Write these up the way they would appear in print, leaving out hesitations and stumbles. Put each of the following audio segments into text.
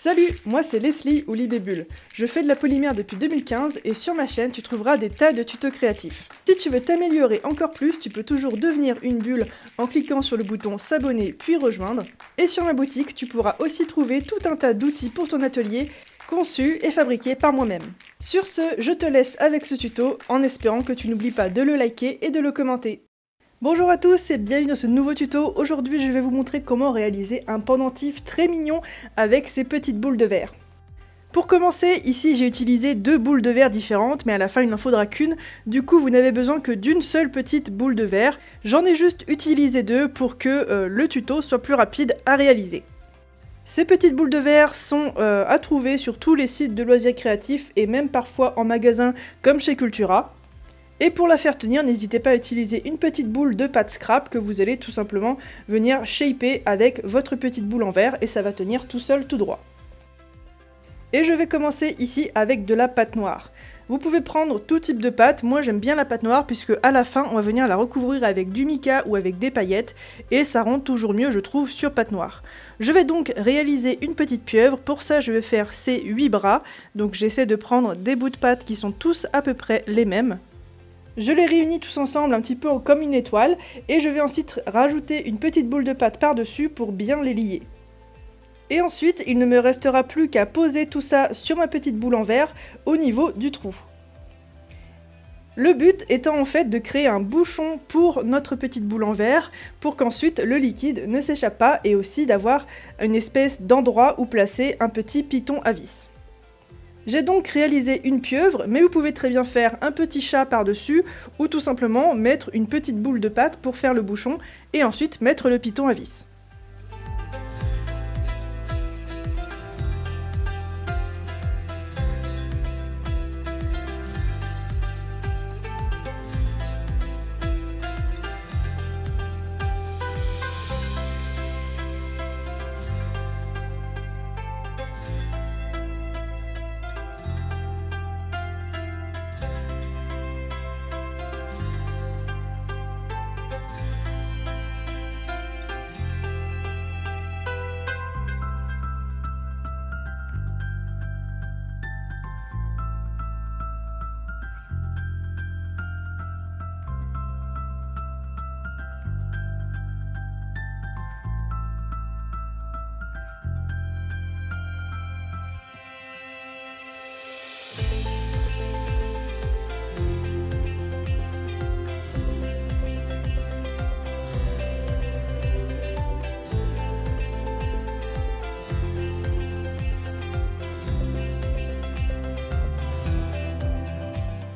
Salut, moi c'est Leslie ou Libébule. Je fais de la polymère depuis 2015 et sur ma chaîne tu trouveras des tas de tutos créatifs. Si tu veux t'améliorer encore plus, tu peux toujours devenir une bulle en cliquant sur le bouton s'abonner puis rejoindre. Et sur ma boutique, tu pourras aussi trouver tout un tas d'outils pour ton atelier conçus et fabriqués par moi-même. Sur ce, je te laisse avec ce tuto en espérant que tu n'oublies pas de le liker et de le commenter. Bonjour à tous et bienvenue dans ce nouveau tuto. Aujourd'hui je vais vous montrer comment réaliser un pendentif très mignon avec ces petites boules de verre. Pour commencer, ici j'ai utilisé deux boules de verre différentes, mais à la fin il n'en faudra qu'une, du coup vous n'avez besoin que d'une seule petite boule de verre. J'en ai juste utilisé deux pour que le tuto soit plus rapide à réaliser. Ces petites boules de verre sont à trouver sur tous les sites de loisirs créatifs et même parfois en magasin comme chez Cultura. Et pour la faire tenir, n'hésitez pas à utiliser une petite boule de pâte scrap que vous allez tout simplement venir shaper avec votre petite boule en verre et ça va tenir tout seul tout droit. Et je vais commencer ici avec de la pâte noire. Vous pouvez prendre tout type de pâte, moi j'aime bien la pâte noire puisque à la fin on va venir la recouvrir avec du mica ou avec des paillettes et ça rend toujours mieux je trouve sur pâte noire. Je vais donc réaliser une petite pieuvre, pour ça je vais faire ces 8 bras, donc j'essaie de prendre des bouts de pâte qui sont tous à peu près les mêmes. Je les réunis tous ensemble un petit peu comme une étoile et je vais ensuite rajouter une petite boule de pâte par-dessus pour bien les lier. Et ensuite, il ne me restera plus qu'à poser tout ça sur ma petite boule en verre au niveau du trou. Le but étant en fait de créer un bouchon pour notre petite boule en verre pour qu'ensuite le liquide ne s'échappe pas et aussi d'avoir une espèce d'endroit où placer un petit piton à vis. J'ai donc réalisé une pieuvre, mais vous pouvez très bien faire un petit chat par-dessus ou tout simplement mettre une petite boule de pâte pour faire le bouchon et ensuite mettre le piton à vis.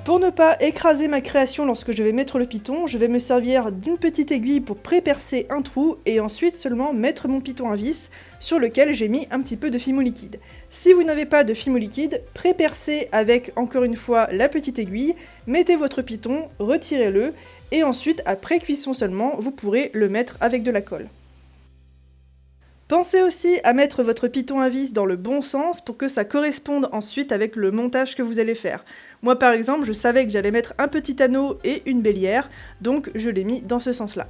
Pour ne pas écraser ma création lorsque je vais mettre le piton, je vais me servir d'une petite aiguille pour pré-percer un trou et ensuite seulement mettre mon piton à vis sur lequel j'ai mis un petit peu de fimo liquide. Si vous n'avez pas de fimo liquide, pré-percez avec encore une fois la petite aiguille, mettez votre piton, retirez-le et ensuite après cuisson seulement, vous pourrez le mettre avec de la colle. Pensez aussi à mettre votre piton à vis dans le bon sens pour que ça corresponde ensuite avec le montage que vous allez faire. Moi par exemple, je savais que j'allais mettre un petit anneau et une bélière, donc je l'ai mis dans ce sens-là.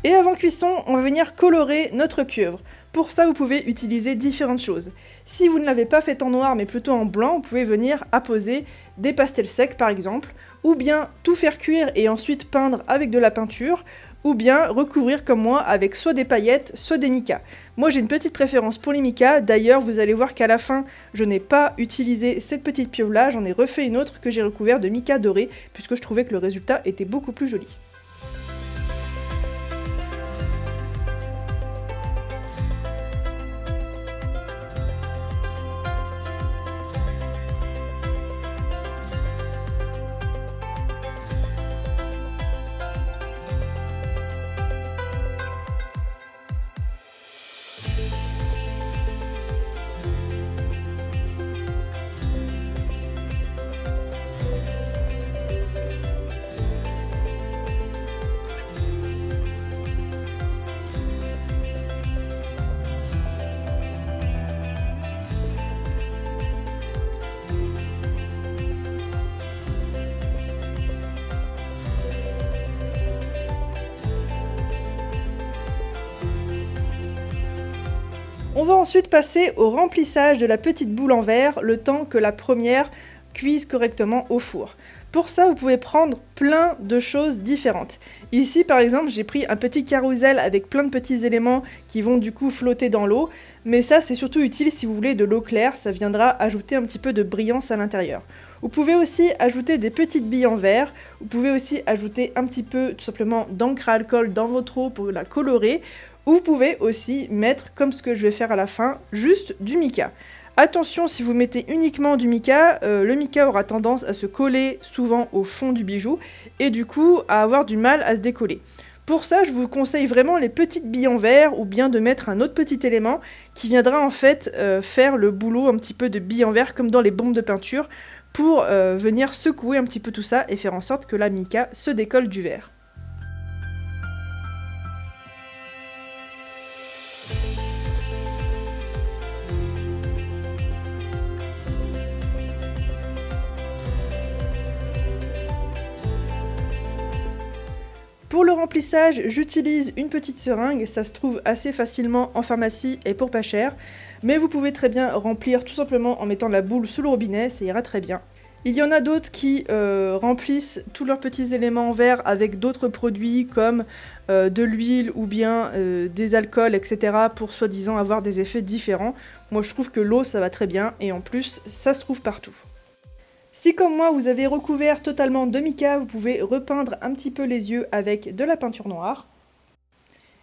Et avant cuisson, on va venir colorer notre pieuvre. Pour ça, vous pouvez utiliser différentes choses. Si vous ne l'avez pas fait en noir mais plutôt en blanc, vous pouvez venir apposer des pastels secs par exemple, ou bien tout faire cuire et ensuite peindre avec de la peinture, ou bien recouvrir comme moi avec soit des paillettes, soit des micas. Moi j'ai une petite préférence pour les micas, d'ailleurs vous allez voir qu'à la fin je n'ai pas utilisé cette petite pieuvre là, j'en ai refait une autre que j'ai recouvert de mica doré, puisque je trouvais que le résultat était beaucoup plus joli. On va ensuite passer au remplissage de la petite boule en verre, le temps que la première cuise correctement au four. Pour ça, vous pouvez prendre plein de choses différentes. Ici, par exemple, j'ai pris un petit carrousel avec plein de petits éléments qui vont du coup flotter dans l'eau. Mais ça, c'est surtout utile si vous voulez de l'eau claire, ça viendra ajouter un petit peu de brillance à l'intérieur. Vous pouvez aussi ajouter des petites billes en verre. Vous pouvez aussi ajouter un petit peu, tout simplement, d'encre à alcool dans votre eau pour la colorer. Ou vous pouvez aussi mettre, comme ce que je vais faire à la fin, juste du mica. Attention, si vous mettez uniquement du mica, le mica aura tendance à se coller souvent au fond du bijou et du coup à avoir du mal à se décoller. Pour ça, je vous conseille vraiment les petites billes en verre ou bien de mettre un autre petit élément qui viendra en fait faire le boulot un petit peu de billes en verre comme dans les bombes de peinture pour venir secouer un petit peu tout ça et faire en sorte que la mica se décolle du verre. Pour le remplissage, j'utilise une petite seringue, ça se trouve assez facilement en pharmacie et pour pas cher, mais vous pouvez très bien remplir tout simplement en mettant la boule sous le robinet, ça ira très bien. Il y en a d'autres qui remplissent tous leurs petits éléments en verre avec d'autres produits comme de l'huile ou bien des alcools, etc. pour soi-disant avoir des effets différents. Moi je trouve que l'eau ça va très bien et en plus ça se trouve partout. Si comme moi vous avez recouvert totalement de mica, vous pouvez repeindre un petit peu les yeux avec de la peinture noire.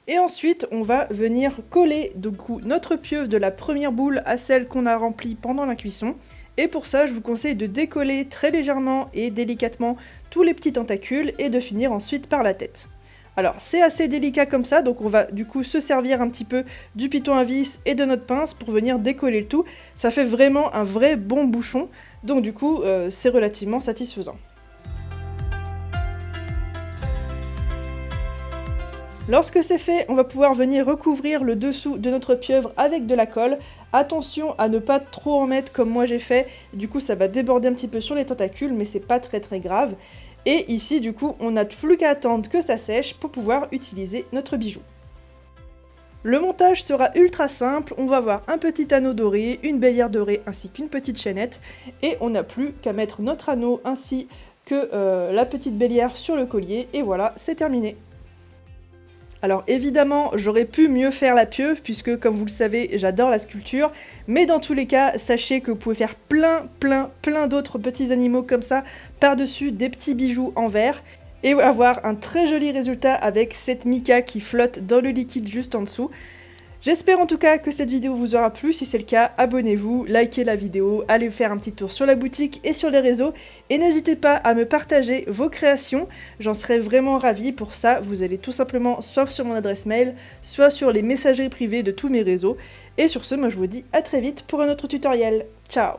Et ensuite on va venir coller du coup notre pieuvre de la première boule à celle qu'on a remplie pendant la cuisson. Et pour ça je vous conseille de décoller très légèrement et délicatement tous les petits tentacules et de finir ensuite par la tête. Alors c'est assez délicat comme ça, donc on va du coup se servir un petit peu du piton à vis et de notre pince pour venir décoller le tout. Ça fait vraiment un vrai bon bouchon, donc du coup c'est relativement satisfaisant. Lorsque c'est fait, on va pouvoir venir recouvrir le dessous de notre pieuvre avec de la colle. Attention à ne pas trop en mettre comme moi j'ai fait, du coup ça va déborder un petit peu sur les tentacules, mais c'est pas très grave. Et ici du coup on n'a plus qu'à attendre que ça sèche pour pouvoir utiliser notre bijou. Le montage sera ultra simple, on va avoir un petit anneau doré, une bélière dorée ainsi qu'une petite chaînette et on n'a plus qu'à mettre notre anneau ainsi que la petite bélière sur le collier et voilà, c'est terminé. Alors évidemment, j'aurais pu mieux faire la pieuvre puisque comme vous le savez, j'adore la sculpture, mais dans tous les cas, sachez que vous pouvez faire plein d'autres petits animaux comme ça par-dessus des petits bijoux en verre et avoir un très joli résultat avec cette mica qui flotte dans le liquide juste en dessous. J'espère en tout cas que cette vidéo vous aura plu, si c'est le cas, abonnez-vous, likez la vidéo, allez faire un petit tour sur la boutique et sur les réseaux, et n'hésitez pas à me partager vos créations, j'en serais vraiment ravie. Pour ça, vous allez tout simplement soit sur mon adresse mail, soit sur les messageries privées de tous mes réseaux, et sur ce, moi je vous dis à très vite pour un autre tutoriel. Ciao!